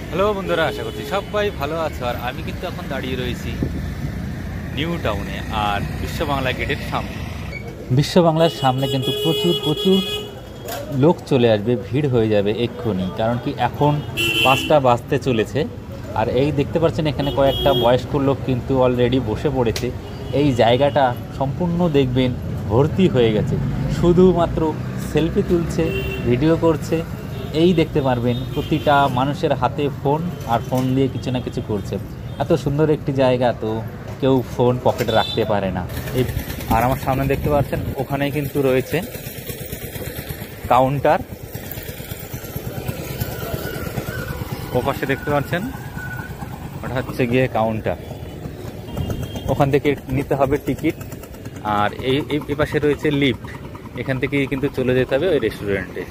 Hello বন্ধুরা, আশা করছি সবাই ভালো আছো। আর আমি কিন্তু এখন দাঁড়িয়ে রয়েছি নিউ টাউনে আর বিশ্ব বাংলা গেটের সামনে। বিশ্ব বাংলার সামনে কিন্তু প্রচুর প্রচুর লোক চলে আসবে, ভিড় হয়ে যাবে এক্ষুনি। কারণ কি এখন 5টা বাজতে চলেছে। আর এই দেখতে পাচ্ছেন এখানে কয়েকটা বয়স্ক লোক কিন্তু অলরেডি বসে পড়েছে। এই জায়গাটা সম্পূর্ণ দেখবেন ভর্তি হয়ে গেছে, শুধুমাত্র সেলফি তুলছে, ভিডিও করছে। এই দেখতে পারবেন প্রতিটা মানুষের হাতে ফোন, আর ফোন দিয়ে কিছু না কিছু করছে। এত সুন্দর একটি জায়গা, তো কেউ ফোন পকেটে রাখতে পারে না। এই আর আমার সামনে দেখতে পাচ্ছেন ওখানে কিন্তু রয়েছে কাউন্টার, ওপাশে দেখতে পাচ্ছেন ওটা হচ্ছে গিয়ে কাউন্টার, ওখান থেকে নিতে হবে টিকিট। আর এই পাশে রয়েছে লিফট, এখান থেকে কিন্তু চলে যেতে হবে ওই রেস্টুরেন্টে।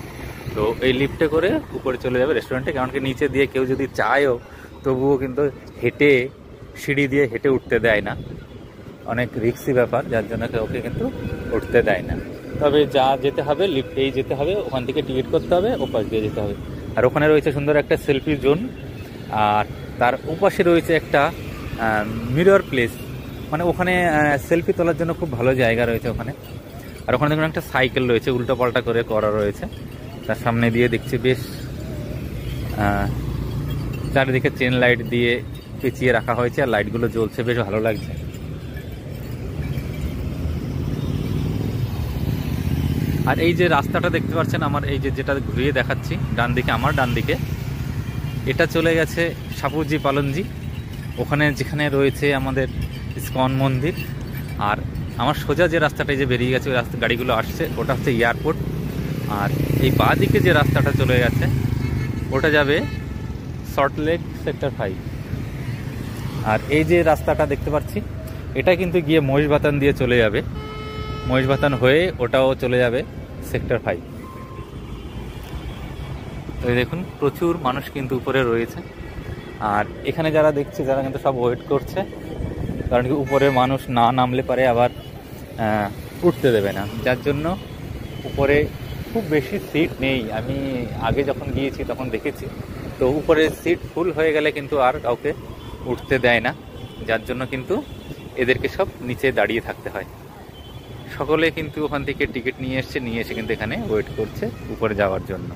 তো এই লিফটে করে উপরে চলে যাবে রেস্টুরেন্টে। কারণ কি নিচে দিয়ে কেউ যদি চায়ও তবুও কিন্তু হেঁটে, সিঁড়ি দিয়ে হেঁটে উঠতে দেয় না, অনেক রিস্কি ব্যাপার, যার জন্য ওকে কিন্তু উঠতে দেয় না। তবে যা যেতে হবে লিফটেই যেতে হবে, ওখান থেকে টিকিট করতে হবে, ওপাশ দিয়ে যেতে হবে। আর ওখানে রয়েছে সুন্দর একটা সেলফি জোন, আর তার ওপাশে রয়েছে একটা মিরর প্লেস, মানে ওখানে সেলফি তোলার জন্য খুব ভালো জায়গা রয়েছে ওখানে। আর ওখানে দেখুন একটা সাইকেল রয়েছে, উল্টো পাল্টা করে করা রয়েছে। তার সামনে দিয়ে দেখছি বেশ চারিদিকে চেন লাইট দিয়ে পেঁচিয়ে রাখা হয়েছে, আর লাইটগুলো জ্বলছে, বেশ ভালো লাগছে। আর এই যে রাস্তাটা দেখতে পাচ্ছেন আমার, এই যে যেটা ঘুরিয়ে দেখাচ্ছি ডান দিকে, আমার ডান দিকে এটা চলে গেছে সাপুজি পালনজি, ওখানে যেখানে রয়েছে আমাদের ইসকন মন্দির। আর আমার সোজা যে রাস্তাটাই যে বেরিয়ে গেছে, ওই রাস্তা গাড়িগুলো আসছে, ওটা হচ্ছে এয়ারপোর্ট। আর এই বাঁ দিকে যে রাস্তাটা চলে গেছে ওটা যাবে সল্টলেক সেক্টর 5। আর এই যে রাস্তাটা দেখতে পাচ্ছি এটা কিন্তু গিয়ে মহিষবাতান দিয়ে চলে যাবে, মহিষবাতান হয়ে ওটাও চলে যাবে সেক্টর 5। তো দেখুন প্রচুর মানুষ কিন্তু উপরে রয়েছে। আর এখানে যারা দেখছে যারা কিন্তু সব ওয়েট করছে, কারণ কি উপরে মানুষ না নামলে পারে আবার উঠতে দেবে না, যার জন্য উপরে খুব বেশি সিট নেই। আমি আগে যখন গিয়েছি তখন দেখেছি, তো উপরে সিট ফুল হয়ে গেলে কিন্তু আর কাউকে উঠতে দেয় না, যার জন্য কিন্তু এদেরকে সব নিচে দাঁড়িয়ে থাকতে হয়। সকলে কিন্তু ওখান থেকে টিকিট নিয়ে এসে কিন্তু এখানে ওয়েট করছে উপরে যাওয়ার জন্য।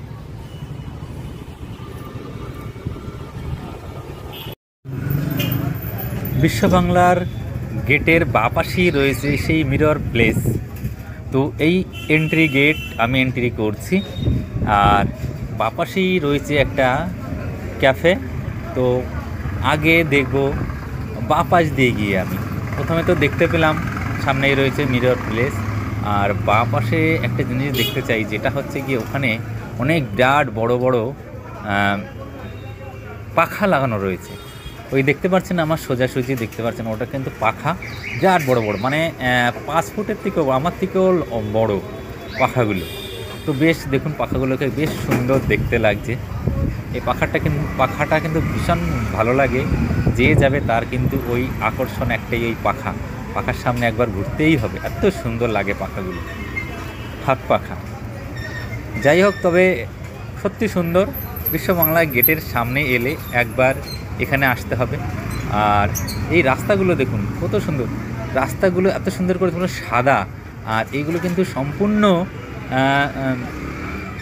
বিশ্ব বাংলার গেটের বাঁ পাশেই রয়েছে সেই মিরর প্লেস। তো এই এন্ট্রি গেট আমি এন্ট্রি করছি, আর বাঁ পাশেই রয়েছে একটা ক্যাফে। তো আগে দেখব বাঁ পাশ দিয়ে গিয়ে আমি প্রথমে তো দেখতে পেলাম সামনেই রয়েছে মিরর প্লেস, আর বাঁ পাশে একটা জিনিস দেখতে চাই, যেটা হচ্ছে গিয়ে ওখানে অনেক বিরাট বড় বড় পাখা লাগানো রয়েছে। ওই দেখতে পাচ্ছেন আমার সোজাসুজি দেখতে পাচ্ছেন, ওটা কিন্তু পাখা বিরাট বড় বড়, মানে 5 ফুটের থেকেও আমার থেকেও বড় পাখাগুলো। তো বেশ দেখুন পাখাগুলোকে বেশ সুন্দর দেখতে লাগছে। এই পাখাটা কিন্তু ভীষণ ভালো লাগে, যে যাবে তার কিন্তু ওই আকর্ষণ একটাই, এই পাখার সামনে একবার ঘুরতেই হবে, এত সুন্দর লাগে পাখাগুলো, হাত পাখা। যাই হোক, তবে সত্যি সুন্দর। বিশ্ব বাংলা গেটের সামনে এলে একবার এখানে আসতে হবে। আর এই রাস্তাগুলো দেখুন কত সুন্দর, রাস্তাগুলো এত সুন্দর করে পুরো সাদা, আর এইগুলো কিন্তু সম্পূর্ণ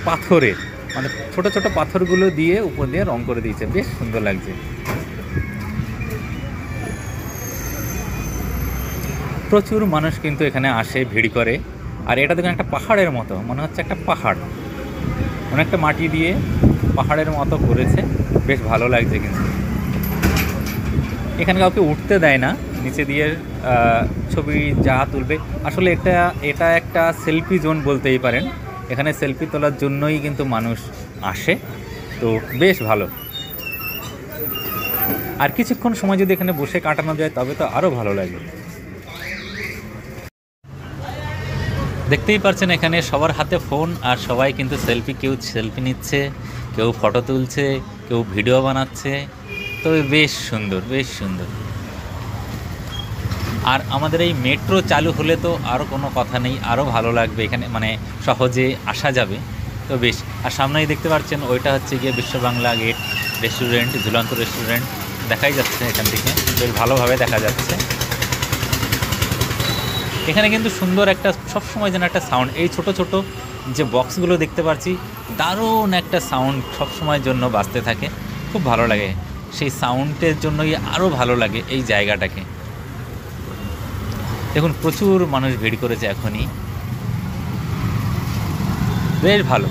পাথরের, মানে ছোট ছোট পাথরগুলো দিয়ে উপর দিয়ে রং করে দিয়েছে, বেশ সুন্দর লাগছে। প্রচুর মানুষ কিন্তু এখানে আসে, ভিড় করে। আর এটা দেখুন একটা পাহাড়ের মতো, মনে হচ্ছে একটা পাহাড়, অনেকটা মাটি দিয়ে পাহাড়ের মতো করেছে, বেশ ভালো লাগছে। কিন্তু এখানে কাউকে উঠতে দেয় না, নিচে দিয়ে ছবি যা তুলবে। আসলে এটা একটা সেলফি জোন বলতেই পারেন, এখানে সেলফি তোলার জন্যই কিন্তু মানুষ আসে, তো বেশ ভালো। আর কিছুক্ষণ সময় যদি এখানে বসে কাটানো যায় তবে তো আরও ভালো লাগে। দেখতেই পাচ্ছেন এখানে সবার হাতে ফোন, আর সবাই কিন্তু কেউ সেলফি নিচ্ছে, কেউ ফটো তুলছে, কেউ ভিডিও বানাচ্ছে। তবে বেশ সুন্দর, বেশ সুন্দর। আর আমাদের এই মেট্রো চালু হলে তো আরও কোনো কথা নেই, আরও ভালো লাগবে, এখানে মানে সহজে আসা যাবে। তো বেশ। আর সামনেই দেখতে পাচ্ছেন ওইটা হচ্ছে গিয়ে বিশ্ব বাংলা গেট। রেস্টুরেন্ট, ঝুলন্ত রেস্টুরেন্ট দেখাই যাচ্ছে এখান থেকে, বেশ ভালোভাবে দেখা যাচ্ছে। এখানে কিন্তু সুন্দর একটা সবসময় যেন একটা সাউন্ড, এই ছোট ছোট যে বক্সগুলো দেখতে পাচ্ছি, দারুণ একটা সাউন্ড সবসময়ের জন্য বাজতে থাকে, খুব ভালো লাগে। সেই সাউন্ডের জন্যই আরও ভালো লাগে এই জায়গাটাকে। দেখুন প্রচুর মানুষ ভিড় করেছে এখনই, বেশ ভালো,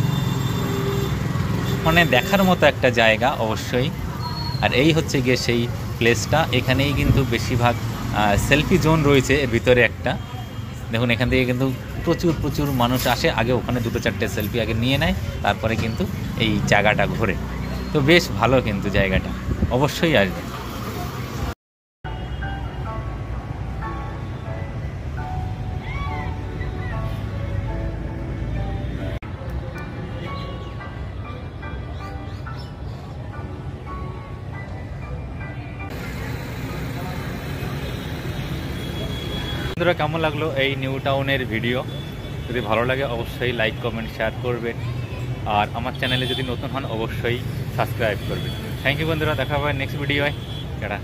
মানে দেখার মতো একটা জায়গা অবশ্যই। আর এই হচ্ছে গিয়ে সেই প্লেসটা, এখানেই কিন্তু বেশিরভাগ সেলফি জোন রয়েছে এর ভিতরে একটা। দেখুন এখান থেকে কিন্তু প্রচুর প্রচুর মানুষ আসে, আগে ওখানে 2-4টে সেলফি আগে নিয়ে নেয়, তারপরে কিন্তু এই জায়গাটা ঘোরে। তো বেশ ভালো কিন্তু জায়গাটা, অবশ্যই আসবেন। বন্ধুরা কেমন লাগলো এই নিউ টাউনের ভিডিও? যদি ভালো লাগে অবশ্যই লাইক, কমেন্ট, শেয়ার করবেন। আর আমার চ্যানেলে যদি নতুন হন অবশ্যই সাবস্ক্রাইব করবেন। থ্যাংক ইউ বন্ধুরা, দেখা হবে নেক্সট ভিডিওয়। টাটা।